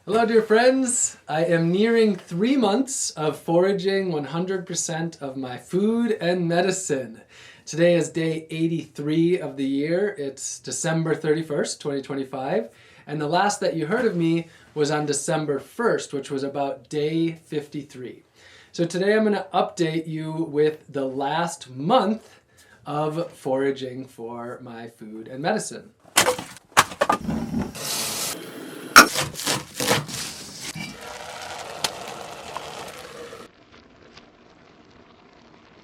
Hello dear friends, I am nearing 3 months of foraging 100% of my food and medicine. Today is day 83 of the year. It's December 31st, 2025, and the last that you heard of me was on December 1st, which was about day 53. So today I'm going to update you with the last month of foraging for my food and medicine.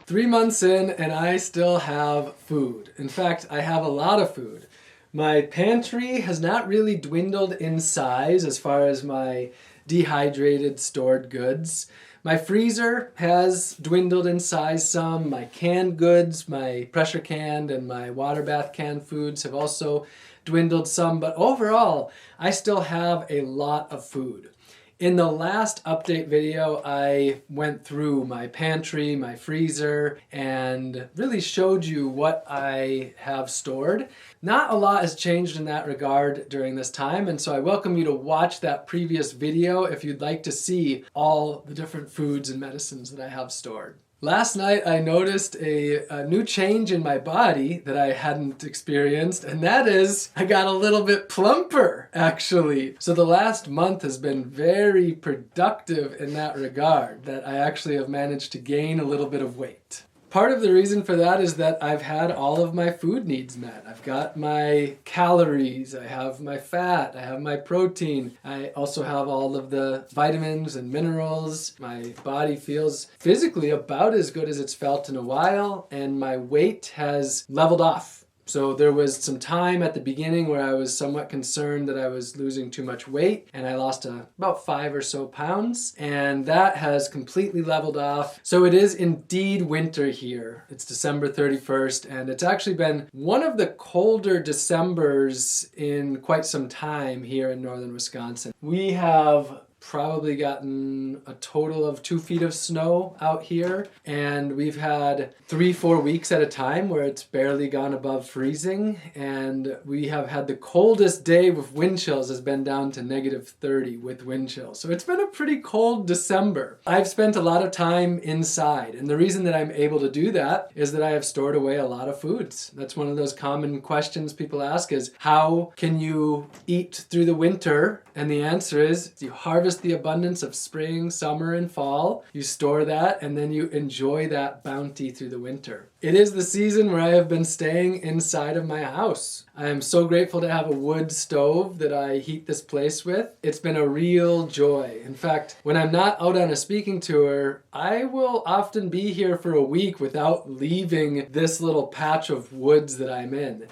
Three months in and I still have food. In fact, I have a lot of food. My pantry has not really dwindled in size as far as my dehydrated stored goods. My freezer has dwindled in size some. My canned goods, my pressure canned and my water bath canned foods have also dwindled some. But overall, I still have a lot of food. In the last update video, I went through my pantry, my freezer, and really showed you what I have stored. Not a lot has changed in that regard during this time, and so I welcome you to watch that previous video if you'd like to see all the different foods and medicines that I have stored. Last night I noticed a new change in my body that I hadn't experienced, and that is I got a little bit plumper, actually. So the last month has been very productive in that regard, that I actually have managed to gain a little bit of weight. Part of the reason for that is that I've had all of my food needs met. I've got my calories, I have my fat, I have my protein. I also have all of the vitamins and minerals. My body feels physically about as good as it's felt in a while, and my weight has leveled off. So there was some time at the beginning where I was somewhat concerned that I was losing too much weight, and I lost about 5 or so pounds, and that has completely leveled off. So it is indeed winter here. It's December 31st, and it's actually been one of the colder Decembers in quite some time here in northern Wisconsin. We have probably gotten a total of 2 feet of snow out here, and we've had 3-4 weeks at a time where it's barely gone above freezing, and we have had the coldest day with wind chills has been down to -30 with wind chills. So it's been a pretty cold December. I've spent a lot of time inside, and the reason that I'm able to do that is that I have stored away a lot of foods. That's one of those common questions people ask is, how can you eat through the winter? And the answer is, you harvest the abundance of spring, summer, and fall. You store that, and then you enjoy that bounty through the winter. It is the season where I have been staying inside of my house. I am so grateful to have a wood stove that I heat this place with. It's been a real joy. In fact, when I'm not out on a speaking tour, I will often be here for a week without leaving this little patch of woods that I'm in.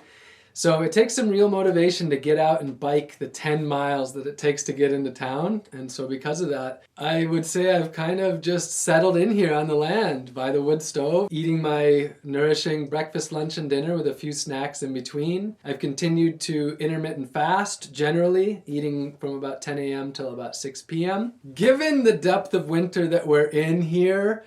So it takes some real motivation to get out and bike the 10 miles that it takes to get into town. And so because of that, I would say I've kind of just settled in here on the land by the wood stove, eating my nourishing breakfast, lunch, and dinner with a few snacks in between. I've continued to intermittent fast, generally, eating from about 10 a.m. till about 6 p.m. Given the depth of winter that we're in here,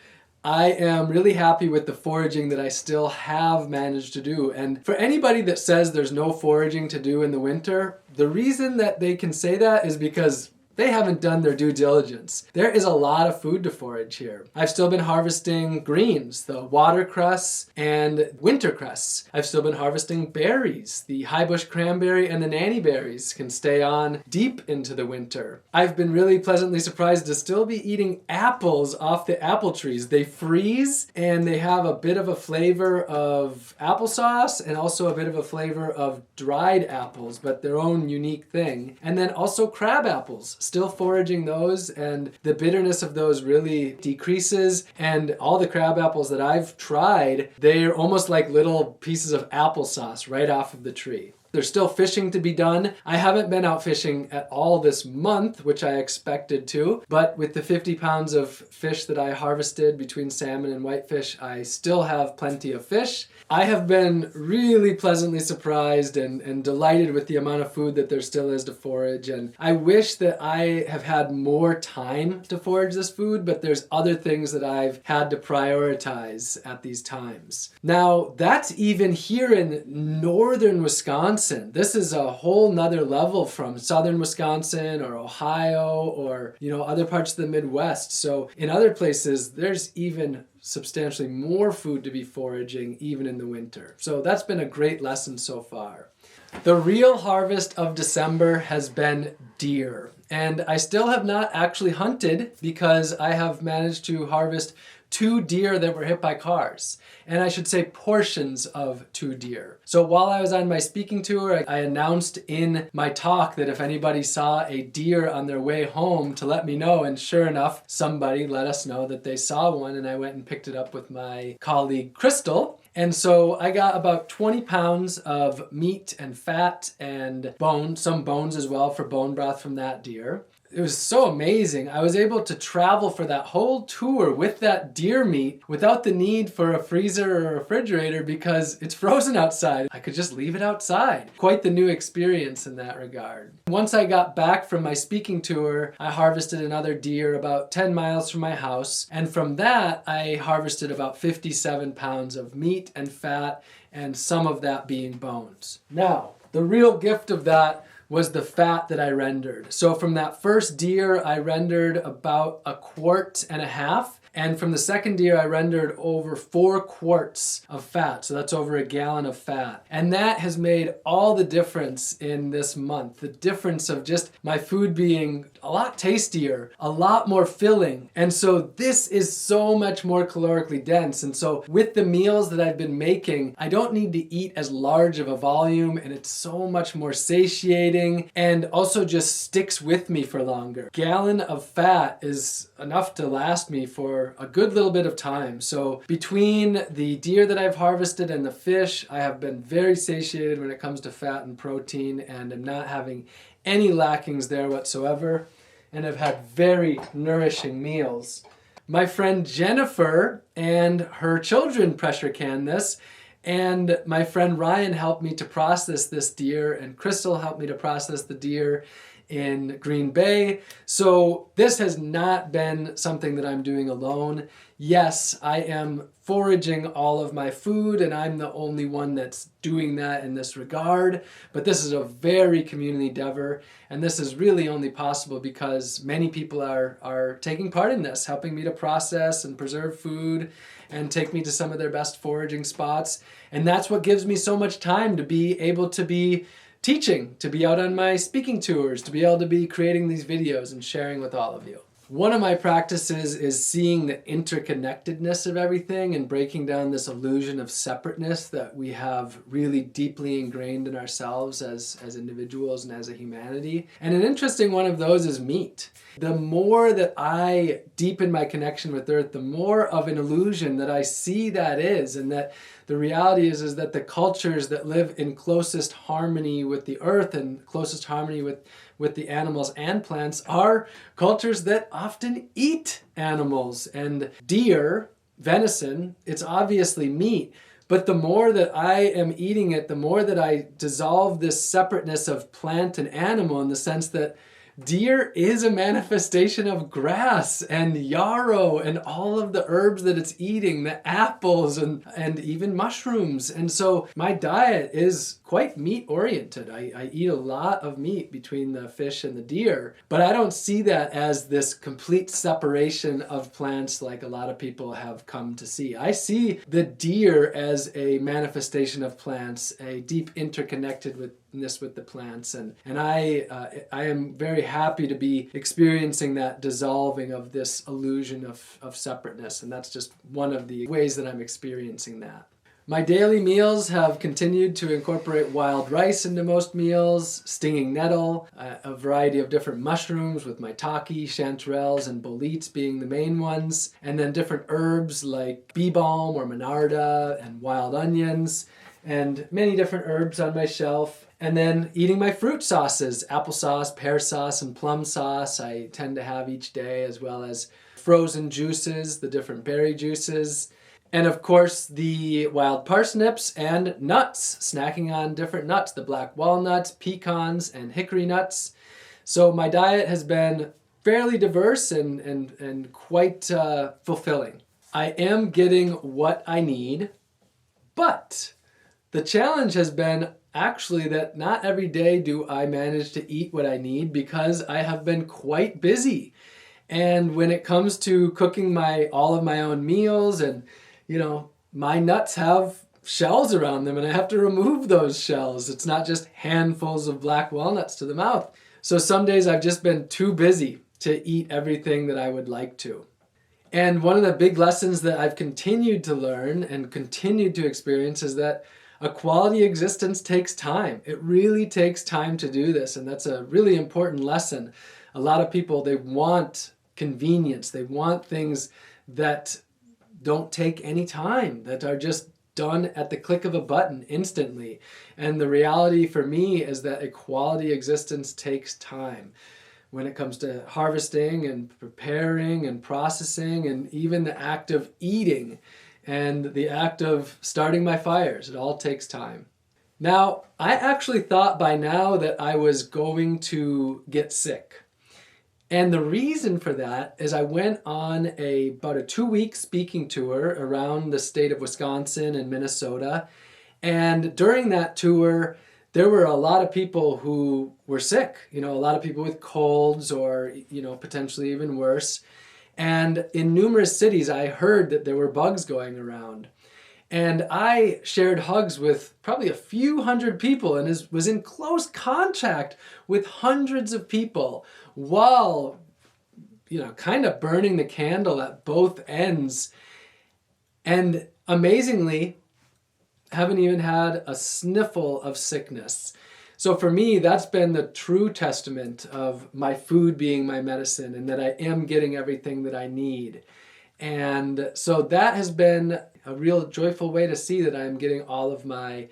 I am really happy with the foraging that I still have managed to do. And for anybody that says there's no foraging to do in the winter, the reason that they can say that is because they haven't done their due diligence. There is a lot of food to forage here. I've still been harvesting greens, the watercress and wintercress. I've still been harvesting berries. The high bush cranberry and the nanny berries can stay on deep into the winter. I've been really pleasantly surprised to still be eating apples off the apple trees. They freeze and they have a bit of a flavor of applesauce and also a bit of a flavor of dried apples, but their own unique thing. And then also crab apples. Still foraging those, and the bitterness of those really decreases, and all the crab apples that I've tried, they're almost like little pieces of applesauce right off of the tree. There's still fishing to be done. I haven't been out fishing at all this month, which I expected to, but with the 50 pounds of fish that I harvested between salmon and whitefish, I still have plenty of fish. I have been really pleasantly surprised and delighted with the amount of food that there still is to forage, and I wish that I have had more time to forage this food, but there's other things that I've had to prioritize at these times. Now, that's even here in northern Wisconsin. Wisconsin. This is a whole nother level from southern Wisconsin or Ohio or, other parts of the Midwest. So in other places, there's even substantially more food to be foraging even in the winter. So that's been a great lesson so far. The real harvest of December has been deer. And I still have not actually hunted because I have managed to harvest 2 deer that were hit by cars. And I should say portions of 2 deer. So while I was on my speaking tour, I announced in my talk that if anybody saw a deer on their way home to let me know. And sure enough, somebody let us know that they saw one, and I went and picked it up with my colleague Crystal. And so I got about 20 pounds of meat and fat and bone, some bones as well for bone broth from that deer. It was so amazing. I was able to travel for that whole tour with that deer meat without the need for a freezer or a refrigerator because it's frozen outside. I could just leave it outside. Quite the new experience in that regard. Once I got back from my speaking tour, I harvested another deer about 10 miles from my house. And from that, I harvested about 57 pounds of meat and fat, and some of that being bones. Now, the real gift of that was the fat that I rendered. So from that first deer, I rendered about 1.5 quarts. And from the second deer, I rendered over 4 quarts of fat. So that's over 1 gallon of fat. And that has made all the difference in this month. The difference of just my food being a lot tastier, a lot more filling. And so this is so much more calorically dense. And so with the meals that I've been making, I don't need to eat as large of a volume, and it's so much more satiating and also just sticks with me for longer. Gallon of fat is enough to last me for a good little bit of time. So between the deer that I've harvested and the fish, I have been very satiated when it comes to fat and protein, and I'm not having any lackings there whatsoever, and I've had very nourishing meals. My friend Jennifer and her children pressure can this, and my friend Ryan helped me to process this deer, and Crystal helped me to process the deer in Green Bay. So this has not been something that I'm doing alone. Yes, I am foraging all of my food, and I'm the only one that's doing that in this regard. But this is a very community endeavor, and this is really only possible because many people are taking part in this, helping me to process and preserve food and take me to some of their best foraging spots. And that's what gives me so much time to be able to be teaching, to be out on my speaking tours, to be able to be creating these videos and sharing with all of you. One of my practices is seeing the interconnectedness of everything and breaking down this illusion of separateness that we have really deeply ingrained in ourselves as individuals and as a humanity. And an interesting one of those is meat. The more that I deepen my connection with Earth, the more of an illusion that I see that is, and that the reality is that the cultures that live in closest harmony with the Earth and closest harmony with the animals and plants are cultures that often eat animals. And deer, venison, it's obviously meat. But the more that I am eating it, the more that I dissolve this separateness of plant and animal, in the sense that deer is a manifestation of grass and yarrow and all of the herbs that it's eating, the apples and even mushrooms. And so my diet is quite meat oriented. I eat a lot of meat between the fish and the deer, but I don't see that as this complete separation of plants like a lot of people have come to see. I see the deer as a manifestation of plants, a deep interconnectedness with the plants, and I am very happy to be experiencing that dissolving of this illusion of separateness, and that's just one of the ways that I'm experiencing that. My daily meals have continued to incorporate wild rice into most meals, stinging nettle, a variety of different mushrooms with maitake, chanterelles, and boletes being the main ones, and then different herbs like bee balm or monarda and wild onions, and many different herbs on my shelf. And then eating my fruit sauces, applesauce, pear sauce, and plum sauce I tend to have each day, as well as frozen juices, the different berry juices. And of course, the wild parsnips and nuts, snacking on different nuts, the black walnuts, pecans, and hickory nuts. So my diet has been fairly diverse and quite fulfilling. I am getting what I need, but the challenge has been actually that not every day do I manage to eat what I need because I have been quite busy. And when it comes to cooking all of my own meals, and my nuts have shells around them and I have to remove those shells. It's not just handfuls of black walnuts to the mouth. So some days I've just been too busy to eat everything that I would like to. And one of the big lessons that I've continued to learn and continued to experience is that a quality existence takes time. It really takes time to do this, and that's a really important lesson. A lot of people, they want convenience. They want things that don't take any time, that are just done at the click of a button instantly. And the reality for me is that a quality existence takes time. When it comes to harvesting and preparing and processing and even the act of eating and the act of starting my fires, it all takes time. Now, I actually thought by now that I was going to get sick. And the reason for that is I went on about a 2-week speaking tour around the state of Wisconsin and Minnesota. And during that tour, there were a lot of people who were sick, a lot of people with colds or, potentially even worse. And in numerous cities, I heard that there were bugs going around. And I shared hugs with probably a few hundred people and was in close contact with hundreds of people while, kind of burning the candle at both ends. And amazingly, haven't even had a sniffle of sickness. So for me, that's been the true testament of my food being my medicine and that I am getting everything that I need. And so that has been a real joyful way to see that I'm getting all of my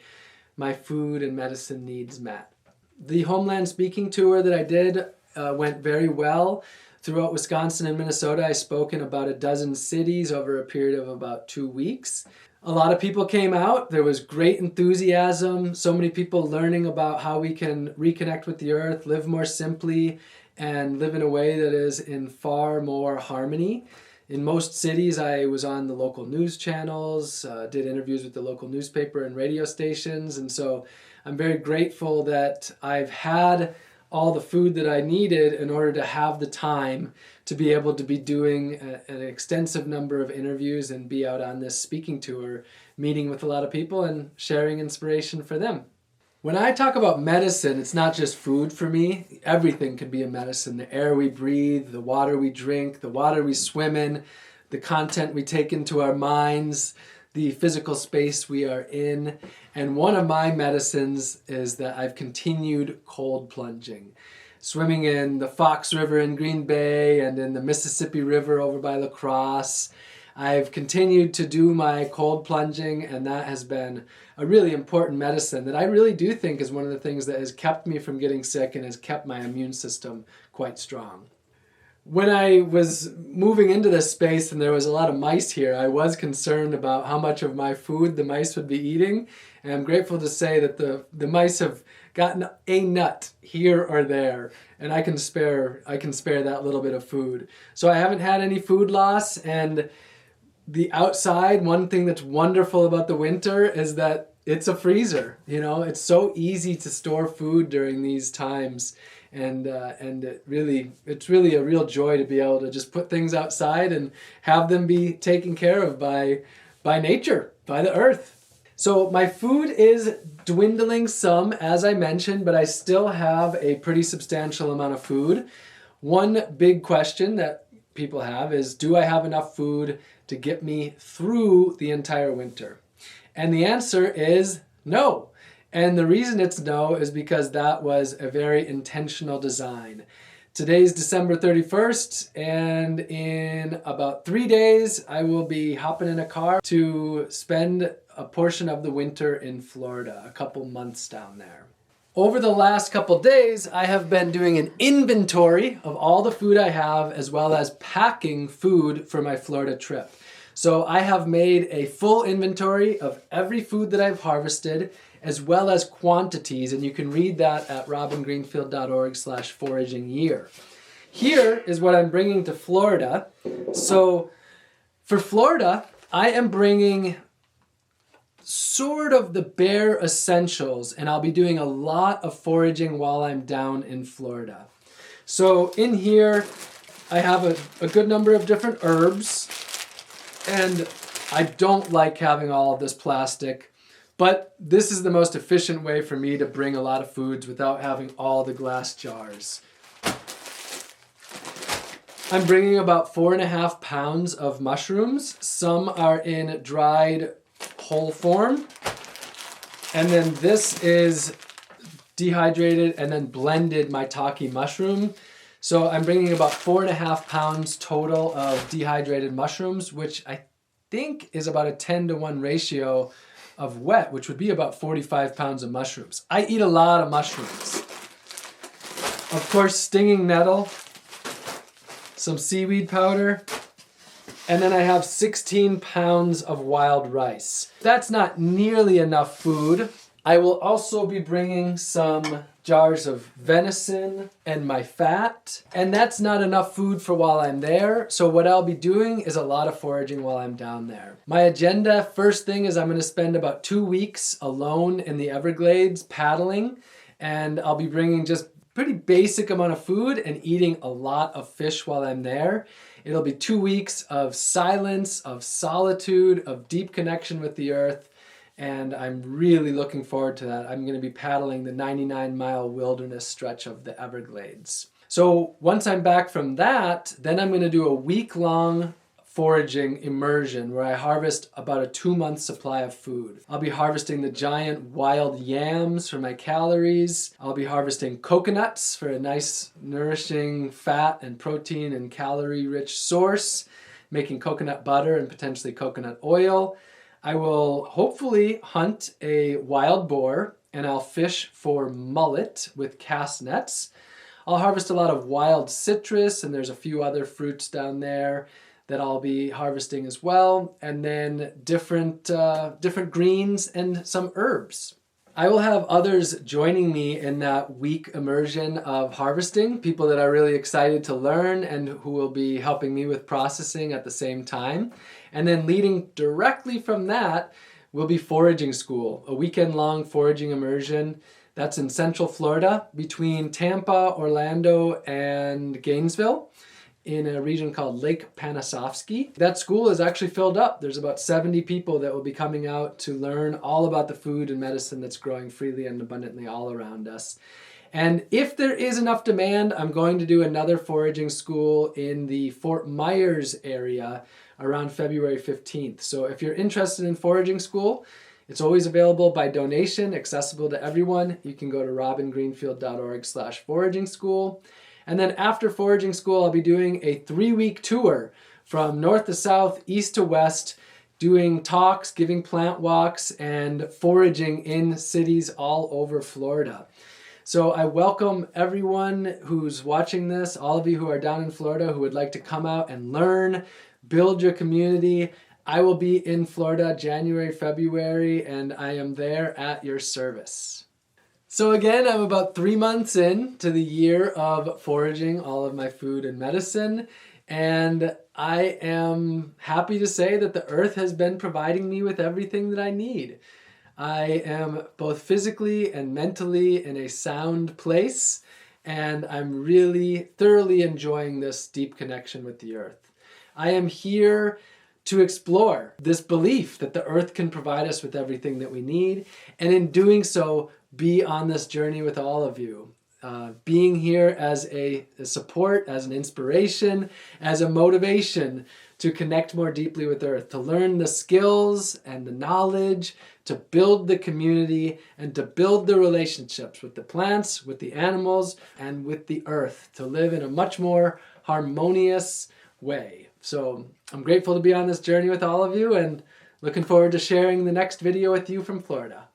food and medicine needs met. The Homeland Speaking Tour that I did went very well. Throughout Wisconsin and Minnesota, I spoke in about a dozen cities over a period of about 2 weeks. A lot of people came out. There was great enthusiasm. So many people learning about how we can reconnect with the earth, live more simply, and live in a way that is in far more harmony. In most cities, I was on the local news channels, did interviews with the local newspaper and radio stations. And so I'm very grateful that I've had all the food that I needed in order to have the time to be able to be doing an extensive number of interviews and be out on this speaking tour, meeting with a lot of people and sharing inspiration for them. When I talk about medicine, it's not just food for me. Everything can be a medicine. The air we breathe, the water we drink, the water we swim in, the content we take into our minds, the physical space we are in. And one of my medicines is that I've continued cold plunging. Swimming in the Fox River in Green Bay and in the Mississippi River over by La Crosse. I've continued to do my cold plunging, and that has been a really important medicine that I really do think is one of the things that has kept me from getting sick and has kept my immune system quite strong. When I was moving into this space and there was a lot of mice here, I was concerned about how much of my food the mice would be eating. And I'm grateful to say that the mice have gotten a nut here or there, and I can spare that little bit of food. So I haven't had any food loss. And the outside, one thing that's wonderful about the winter is that it's a freezer. It's so easy to store food during these times. And it's really a real joy to be able to just put things outside and have them be taken care of by nature, by the earth. So my food is dwindling some, as I mentioned, but I still have a pretty substantial amount of food. One big question that people have is, do I have enough food to get me through the entire winter? And the answer is no. And the reason it's no is because that was a very intentional design. Today's December 31st, and in about 3 days, I will be hopping in a car to spend a portion of the winter in Florida, a couple months down there. Over the last couple days, I have been doing an inventory of all the food I have, as well as packing food for my Florida trip. So I have made a full inventory of every food that I've harvested, as well as quantities, and you can read that at robingreenfield.org/foragingyear. Here is what I'm bringing to Florida. So for Florida, I am bringing sort of the bare essentials, and I'll be doing a lot of foraging while I'm down in Florida. So in here, I have a good number of different herbs, and I don't like having all of this plastic, but this is the most efficient way for me to bring a lot of foods without having all the glass jars. I'm bringing about 4.5 pounds of mushrooms. Some are in dried whole form. And then this is dehydrated and then blended maitake mushroom. So I'm bringing about 4.5 pounds total of dehydrated mushrooms, which I think is about a 10-to-1 ratio of wet, which would be about 45 pounds of mushrooms. I eat a lot of mushrooms. Of course, stinging nettle, some seaweed powder, and then I have 16 pounds of wild rice. That's not nearly enough food. I will also be bringing some jars of venison and my fat, and that's not enough food for while I'm there. So what I'll be doing is a lot of foraging while I'm down there. My agenda, first thing is I'm going to spend about 2 weeks alone in the Everglades paddling, and I'll be bringing just pretty basic amount of food and eating a lot of fish while I'm there. It'll be 2 weeks of silence, of solitude, of deep connection with the earth, and I'm really looking forward to that. I'm going to be paddling the 99-mile wilderness stretch of the Everglades. So once I'm back from that, then I'm going to do a week-long foraging immersion where I harvest about a 2-month supply of food. I'll be harvesting the giant wild yams for my calories. I'll be harvesting coconuts for a nice nourishing fat and protein and calorie-rich source, making coconut butter and potentially coconut oil. I will hopefully hunt a wild boar, and I'll fish for mullet with cast nets. I'll harvest a lot of wild citrus, and there's a few other fruits down there that I'll be harvesting as well, and then different greens and some herbs. I will have others joining me in that week immersion of harvesting, people that are really excited to learn and who will be helping me with processing at the same time. And then leading directly from that will be Foraging School, a weekend-long foraging immersion. That's in Central Florida between Tampa, Orlando, and Gainesville, in a region called Lake Panasoffsky. That school is actually filled up. There's about 70 people that will be coming out to learn all about the food and medicine that's growing freely and abundantly all around us. And if there is enough demand, I'm going to do another foraging school in the Fort Myers area around February 15th. So if you're interested in foraging school, it's always available by donation, accessible to everyone. You can go to robingreenfield.org/foraging school. And then after foraging school, I'll be doing a 3-week tour from north to south, east to west, doing talks, giving plant walks, and foraging in cities all over Florida. So I welcome everyone who's watching this, all of you who are down in Florida who would like to come out and learn, build your community. I will be in Florida January, February, and I am there at your service. So again, I'm about 3 months in to the year of foraging all of my food and medicine, and I am happy to say that the earth has been providing me with everything that I need. I am both physically and mentally in a sound place, and I'm really thoroughly enjoying this deep connection with the earth. I am here to explore this belief that the earth can provide us with everything that we need, and in doing so, be on this journey with all of you. Being here as a support, as an inspiration, as a motivation to connect more deeply with Earth, to learn the skills and the knowledge, to build the community, and to build the relationships with the plants, with the animals, and with the Earth, to live in a much more harmonious way. So I'm grateful to be on this journey with all of you, and looking forward to sharing the next video with you from Florida.